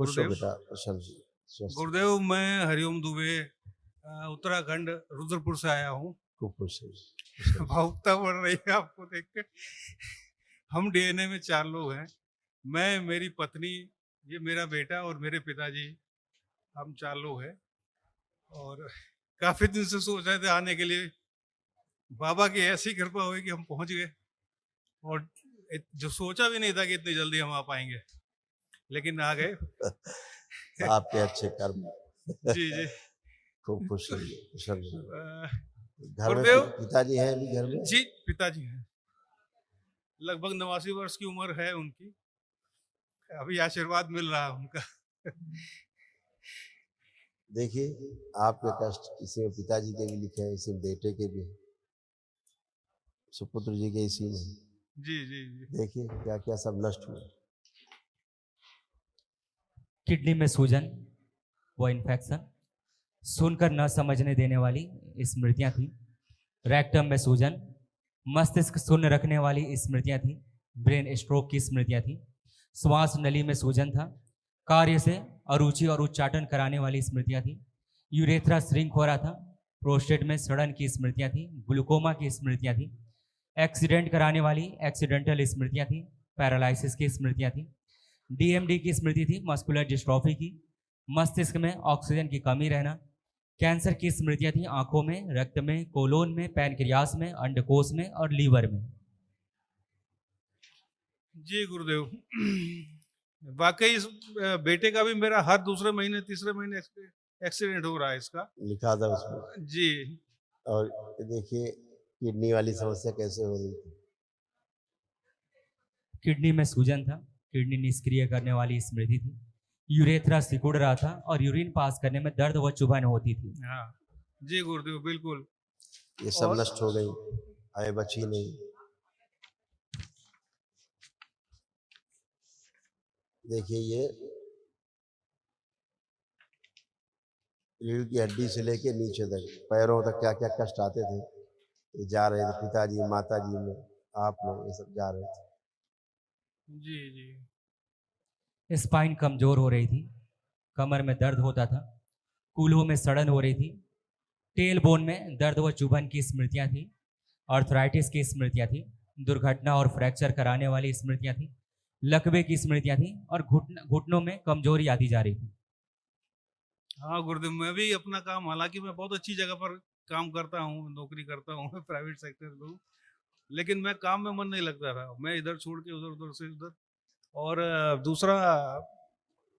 खुश हो गुरुदेव। बेटा, प्रसन्न जी, स्वस्थ। गुरुदेव, मैं हरिओम दुबे उत्तराखंड रुद्रपुर से आया हूँ। खूब खुश है, प्रसन्न। भावुकता बढ़ रही है आपको देख के। हम डीएनए में 4 लोग हैं। मैं, मेरी पत्नी, ये मेरा बेटा और मेरे पिताजी। हम 4 लोग हैं और काफी दिन से सोच रहे थे आने के लिए। बाबा की ऐसी कृपा हुई कि हम पहुंच गए और जो सोचा भी नहीं था कि इतनी जल्दी हम आ पाएंगे, लेकिन आ गए। आपके अच्छे कर्म। जी जी। खूब खुश रहिए, प्रसन्न रहिए। अ, घर में गुरुदेव पिताजी हैं अभी घर में? जी, पिताजी हैं। लगभग 89 वर्ष की उम्र है उनकी। अभी आशीर्वाद मिल रहा है उनका। देखिए, आपके कष्ट इसी में पिताजी के भी लिखे हैं, इसी में बेटे के भी हैं, सुपुत्र जी के इसी में। जी जी जी। देखिए क्या क्या सब नष्ट हुआ। किडनी में सूजन व इन्फेक्शन, सुनकर न समझने देने वाली स्मृतियां थी। रेक्टम में सूजन, मस्तिष्क शून्य रखने वाली स्मृतियां थी। ब्रेन स्ट्रोक की स्मृतियां थी। श्वास नली में सूजन था। कार्य से अरुचि और उच्चाटन कराने वाली स्मृतियां थी। यूरेथ्रा श्रिंक हो रहा था। प्रोस्टेट में सड़न की स्मृतियां थी। ग्लूकोमा की स्मृतियां थी। एक्सीडेंट कराने वाली एक्सीडेंटल स्मृतियां थी। पैरालिसिस की स्मृतियां थी। डीएमडी की स्मृति थी, मस्कुलर डिस्ट्रॉफी की। मस्तिष्क में ऑक्सीजन की कमी रहना। कैंसर की स्मृतियां थी आंखों में, रक्त में, कोलोन में, पैनक्रियास में, अंडकोश में और लीवर में। जी गुरुदेव। वाकई इस बेटे का भी मेरा हर दूसरे महीने तीसरे महीने एक्सीडेंट हो रहा है इसका। लिखा था उसमें। जी। और देखिए किडनी वाली समस्या कैसे हो रही थी। किडनी में सूजन था। किडनी निष्क्रिय करने वाली स्मृति थी। यूरेथ्रा सिकुड़ रहा था और यूरिन पास करने में दर्द व चुभन होती थी। हाँ जी गुरुदेव, बिल्कुल। ये सब और नष्ट हो गई, आय बची नहीं। देखिए ये रीढ़ की हड्डी से लेके नीचे तक पैरों तक क्या क्या कष्ट आते थे, ये जा रहे थे पिताजी माताजी में, आप लोग ये सब जा रहे थे। जी जी। स्पाइन कमजोर हो रही थी। कमर में दर्द होता था। कूल्हों में सड़न हो रही थी। टेल बोन में दर्द व चुभन की स्मृतियां थी। आर्थराइटिस की स्मृतियां थी। दुर्घटना और फ्रैक्चर कराने वाली स्मृतियां थी। लकवे की स्मृतियां थी और घुटनों में कमजोरी आती जा रही थी। हाँ गुरुदेव, मैं भी अपना काम, हालांकि मैं बहुत अच्छी जगह पर काम करता हूँ, नौकरी करता हूँ, प्राइवेट सेक्टर में हूँ, लेकिन मैं काम में मन नहीं लगता था। मैं इधर छोड़ के उधर, उधर से उधर। और दूसरा,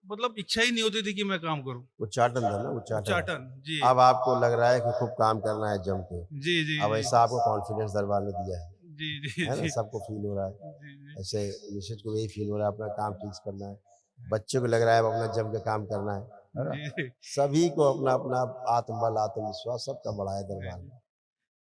मतलब इच्छा ही नहीं होती थी कि मैं काम करूँ। उच्चाटन था ना, उच्चाटन। उच्चाटन, जी। अब आपको लग रहा है कि खूब काम करना है जम के। जी जी अब जी। ऐसा आपको कॉन्फिडेंस दरबार ने दिया जी जी है ना, जी। सबको फील हो रहा है। जी जी। ऐसे मिसेज को यही फील हो रहा है अपना काम ठीक से करना है, बच्चे को लग रहा है अब अपना जम के काम करना है ना। जी सभी को अपना अपना आत्मबल आत्मविश्वास सबका बढ़ा है दरबार में,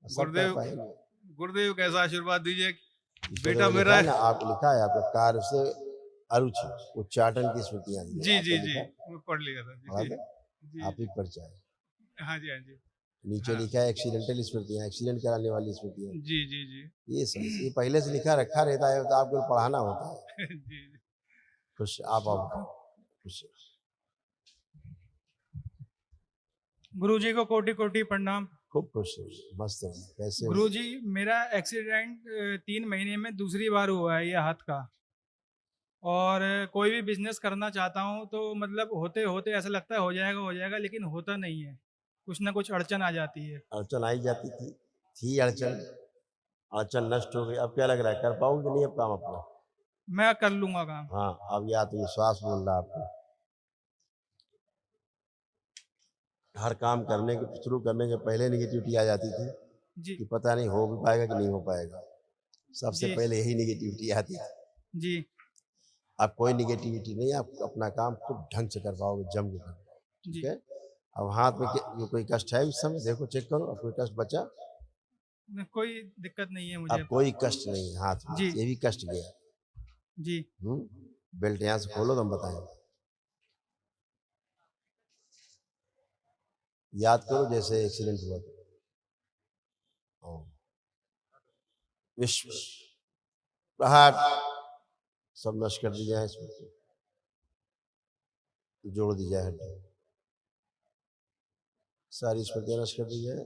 सब कर गुरुदेव, पाएंगे। गुरुदेव कैसा आशीर्वाद दीजिए। इसमें बेटा तो लिखा मेरा है ना, आप लिखा है आपका कार्य से अरुचि उच्चाटन की स्मृतियां दी जी आपने जी जी, लिखा, मैं पढ़ लिया था। जी पढ़ा जी था? जी आप ही जी। परिचय है। हाँ जी हाँ जी। नीचे हाँ लिखा है एक्सीडेंटल स्मृतियां, एक्सीडेंट कराने वाली स्मृतियां। जी जी जी। ये सब ये पहले से लिखा रखा रहता है तो आपको पढ़ाना होता है। जी जी। खुश आप खुश। गुरुजी को कोटि कोटि प्रणाम। खूब खुश है, मस्त है। कैसे हो? गुरुजी, मेरा एक्सीडेंट 3 महीने में दूसरी बार हुआ है ये हाथ का। और कोई भी बिजनेस करना चाहता हूँ तो मतलब होते होते ऐसा लगता है हो जाएगा, लेकिन होता नहीं है। कुछ ना कुछ अड़चन आ जाती है। अड़चन आई जाती थी अड़चन, अड़चन नष्ट हो गई। अब क्या लग रहा है कर पाओगे नहीं अब काम अपना? मैं कर लूँगा काम। हाँ, अब ये आत्मविश्वास बोल रहा है आपको। हर काम करने के शुरू करने के पहले निगेटिविटी आ जाती थी जी कि पता नहीं हो भी पाएगा कि नहीं हो पाएगा। सबसे जी पहले यही निगेटिविटी आती थी। जी अब कोई निगेटिविटी नहीं, आप अपना काम खूब ढंग से कर पाओगे, जम के कर पाओगे। ठीक जी। है। अब हाथ में ये कोई कष्ट है इस समय? देखो चेक करो, अब कोई कष्ट बचा? कोई दिक्कत नहीं है मुझे। अब कोई कष्ट नहीं है हाथ में, जी ये भी कष्ट गया। जी बेल्ट यहाँ से खोलो तो हम बताएं। याद करो जैसे एक्सीडेंट हुआ था। विश्व प्रहार सब नष्ट कर दिया है इसमें। जोड़ दी जाए हड्डी, सारी स्मृतियां नष्ट कर दी जाए।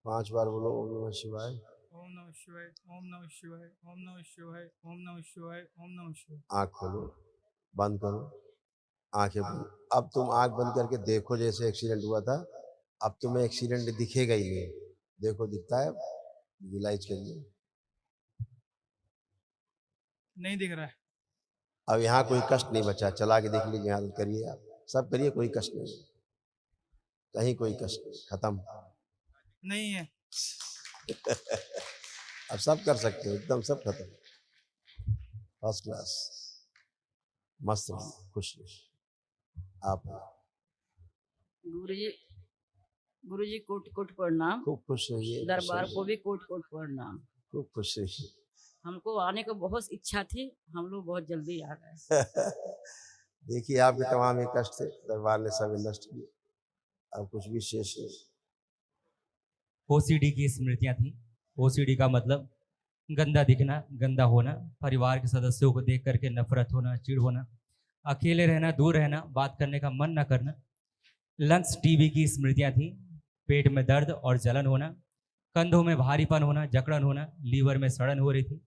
5 बार बोलो ओम नमः शिवाय। ओम नमः शिवाय, ओम नमः शिवाय, ओम नमः शिवाय, ओम नमः शिवाय, ओम नमः शिवाय। आँख खोलो, बंद करो, आंखें बंद। अब तुम आंख बंद करके देखो जैसे एक्सीडेंट हुआ था, अब तुम्हें एक्सीडेंट दिखेगा ही नहीं। देखो दिखता है, विजुलाइज करिए। नहीं दिख रहा है। अब यहाँ कोई कष्ट नहीं बचा, चला के देख लीजिए, हाथ करिए, आप सब करिए, कोई कष्ट नहीं, कहीं कोई कष्ट नहीं, खत्म। नहीं है। अब सब कर सकते हो, एकदम सब खत्म, फर्स्ट क्लास, मस्त, खुश आप। गुरुजी, गुरुजी कोट कोट प्रणाम। खूब खुश रहिए, दरबार को भी कोट कोट प्रणाम। खूब खुश रहिए। हमको आने को बहुत इच्छा थी, हम लोग बहुत जल्दी आ गए। देखिए आपके तमाम ये कष्ट थे, दरबार ने सब नष्ट किए, अब कुछ भी शेष नहीं। ओसीडी की स्मृतियां थी। ओसीडी का मतलब गंदा दिखना, गंदा होना, परिवार के सदस्यों को देख करके नफरत होना, चिढ़ होना, अकेले रहना, दूर रहना, बात करने का मन न करना। लंग्स टीबी की स्मृतियां थी। पेट में दर्द और जलन होना, कंधों में भारीपन होना, जकड़न होना, लीवर में सड़न हो रही थी,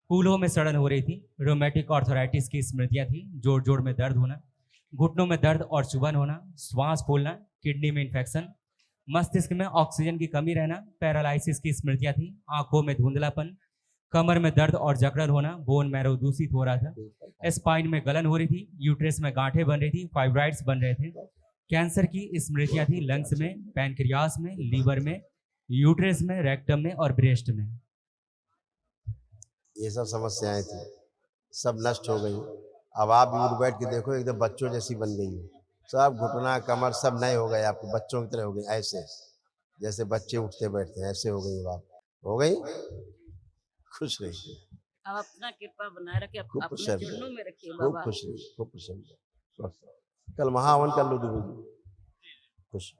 फूलों में सड़न हो रही थी। रोमेटिक आर्थराइटिस की स्मृतियां थी। जोड़ जोड़ में दर्द होना, घुटनों में दर्द और चुभन होना, श्वास फूलना, किडनी में इन्फेक्शन, मस्तिष्क में ऑक्सीजन की कमी रहना, पैरालाइसिस की स्मृतियां थी। आंखों में धुंधलापन, कमर में दर्द और जकड़न होना, बोन मैरो दूषित हो रहा था, स्पाइन में गलन हो रही थी, यूट्रस में गांठें बन रही थी, फाइब्राइड्स बन रहे थे। कैंसर की स्मृतियां थी। लंग्स में, पैनक्रियास में, लीवर में, यूट्रस में, रेक्टम में और ब्रेस्ट में। ये सब समस्याएं थी, सब नष्ट हो गई। अब आप भी उठ बैठ के देखो, एकदम बच्चों जैसी बन गई हो, सब घुटना कमर सब नए हो गए, आपके बच्चों की तरह हो गए, ऐसे जैसे बच्चे उठते बैठते हैं, ऐसे हो गई हो आप, हो गई। खुश रहिए, अब अपना कृपा बनाए रखे, खूब अपने प्रसन्न, चरणों में रखिए खूब बाबा। खुश रहिए, खूब प्रसन्न। कल महावन कर लो, दुबई खुश।